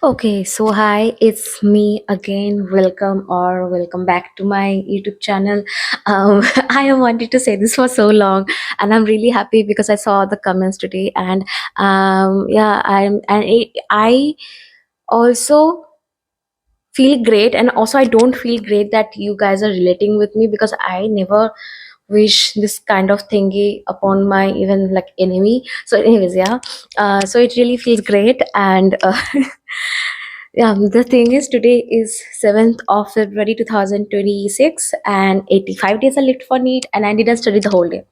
Okay, so hi, it's me again. Welcome back to my YouTube channel. I have wanted to say this for so long, and I'm really happy because I saw the comments today, and yeah, I also feel great, and also I don't feel great that you guys are relating with me because I never wish this kind of thingy upon my even like enemy. So, anyways, yeah, so it really feels great, and yeah, the thing is, today is 7th of February 2026, and 85 days are left for NEET, and I didn't study the whole day.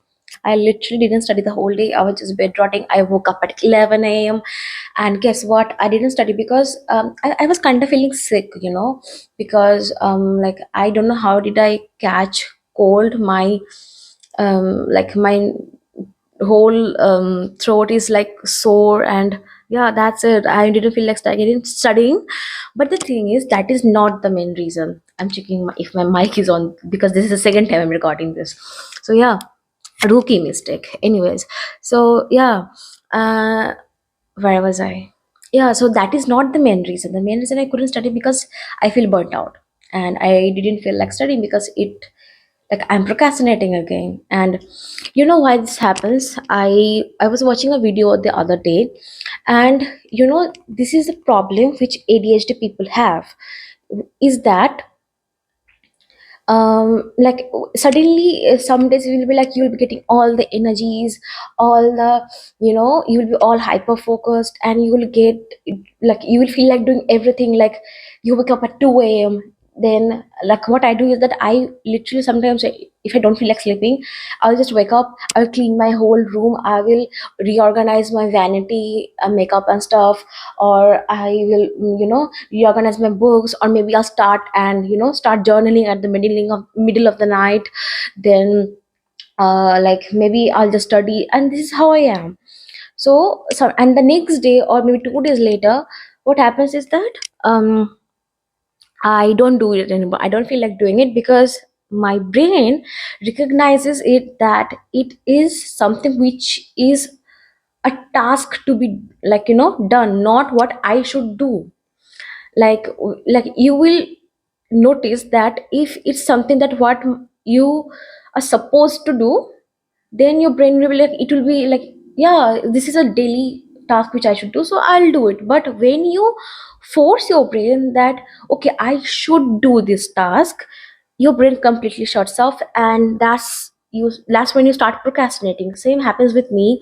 I literally didn't study the whole day. I was just bed rotting. I woke up at 11 a.m. And guess what? I didn't study because I was kind of feeling sick, because like I don't know how did I catch cold. My whole throat is like sore, and yeah, that's it. I didn't feel like studying. But the thing is, that is not the main reason. I'm checking if my mic is on, because this is the second time I'm recording this. So yeah, rookie mistake. Anyways, so yeah, uh where was I? Yeah, so that is not the main reason. The main reason I couldn't study because I feel burnt out, and I didn't feel like studying because it, like, I'm procrastinating again. And you know why this happens? I was watching a video the other day, and this is the problem which ADHD people have, is that like suddenly some days you will be like, you'll be getting all the energies, all the, you will be all hyper focused, and you will get, like, you will feel like doing everything. Like, you wake up at 2 a.m. Then, like, what I do is that I literally sometimes, if I don't feel like sleeping, I'll just wake up, I'll clean my whole room, I will reorganize my vanity, makeup and stuff, or I will, reorganize my books, or maybe I'll start and start journaling at the middle of the night. Then like maybe I'll just study, and this is how I am. So and the next day or maybe 2 days later, what happens is that I don't do it anymore. I don't feel like doing it because my brain recognizes it, that it is something which is a task to be, like, done, not what I should do. Like you will notice that if it's something that what you are supposed to do, then your brain will be like, it will be like, yeah, this is a daily task which I should do, so I'll do it. But when you force your brain that, okay, I should do this task, your brain completely shuts off, and that's when you start procrastinating. Same happens with me.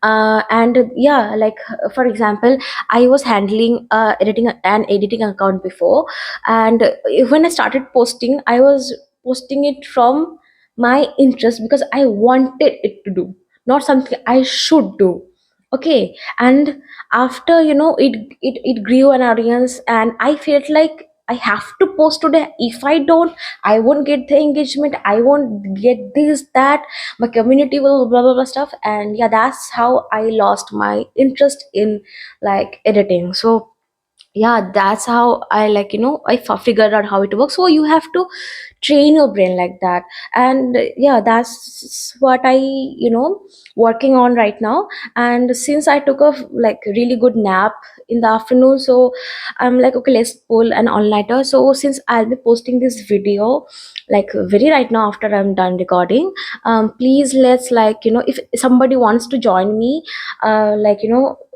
And yeah, like, for example, I was handling editing an editing account before, and when I started posting, I was posting it from my interest because I wanted it to do, not something I should do. Okay, and after it grew an audience, and I felt like I have to post today. If I don't, I won't get the engagement. I won't get this, that. My community will blah blah blah stuff. And yeah, that's how I lost my interest in, like, editing. So yeah, that's how I, like, figured out how it works. So you have to train your brain like that. And yeah, that's what I working on right now. And since I took a like really good nap in the afternoon, so I'm like, okay, let's pull an all-nighter. So since I'll be posting this video like very right now after I'm done recording, please, let's, like, if somebody wants to join me, like,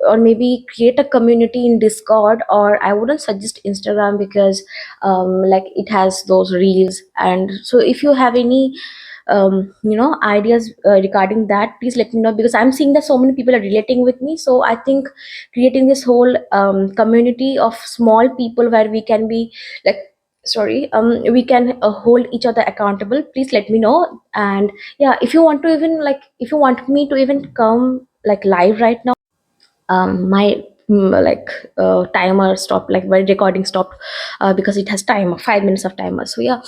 or maybe create a community in Discord, or I wouldn't suggest Instagram because like it has those reels. And so if you have any ideas regarding that, please let me know, because I'm seeing that so many people are relating with me. So I think creating this whole community of small people where we can be like, sorry, we can hold each other accountable. Please let me know. And yeah, if you want to even, like, if you want me to even come like live right now, my like timer stopped, like my recording stopped, because it has timer, 5 minutes of timer. So yeah,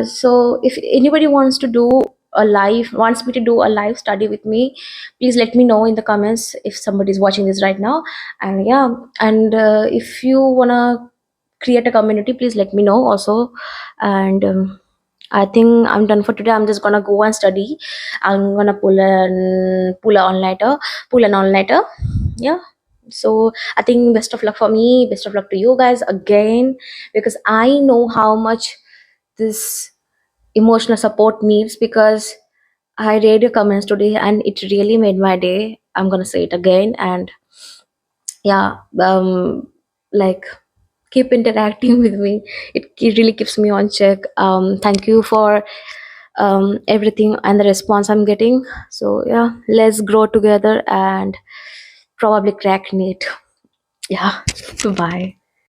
so if anybody wants me to do a live study with me, please let me know in the comments if somebody is watching this right now. And yeah, and if you wanna create a community, please let me know also. And I think I'm done for today. I'm just gonna go and study. I'm gonna pull an all-nighter. Yeah. So I think best of luck for me, best of luck to you guys again, because I know how much this emotional support means, because I read your comments today and it really made my day. I'm gonna say it again. And yeah, like, keep interacting with me. It really keeps me on check. Thank you for everything and the response I'm getting. So yeah, let's grow together and probably crack neat. Yeah. Bye.